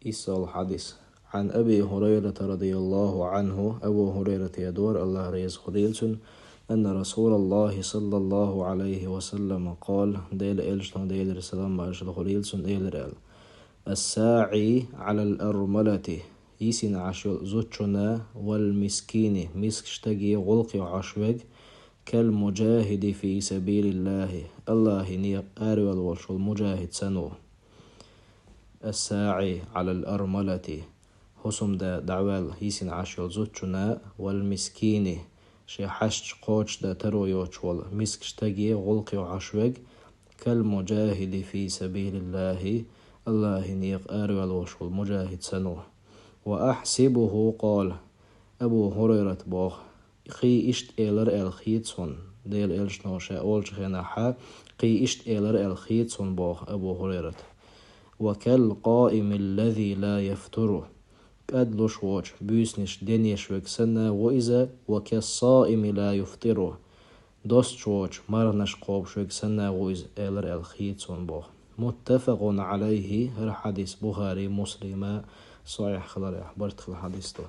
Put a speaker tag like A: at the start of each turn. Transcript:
A: إسال حديث عن أبي هريرة رضي الله عنه أبو هريرة يدور الله ريز خليلسن أن رسول الله صلى الله عليه وسلم قال ديل إلشنا ديل رسلام باشد خليلسن ديل رأل الساعي على الأرملة يسين عشو زوتشنا والمسكين مسكشتجي غلق عشوج كالمجاهد في سبيل الله نيق آرول وشو المجاهد سنو الساعي على الأرملة حسم دا دعوال يسين عشو زوتشنا والمسكين شي حشت قوش دا ترو يوشول مسكشتجي غلق عشوج كالمجاهد في سبيل الله نيق آرول وشو المجاهد سنو وأحسبه قال أبو هريرة باخ خي إشت إيلر الخيتسون ديل إلشنو شا أولش خناحا قي إشت إيلر الخيتسون باخ أبو هريرة وكالقائم الذي لا يفتره أدلش ووش بيسنش دنيش وكسنة وإذا وكالصائم لا يفطره دوست ووش مرنش قوب وكسنة وإذا إيلر الخيتسون باخ متفق عليه الحديث بخاري مسلم صحيح خلال أحبرت الحديث ده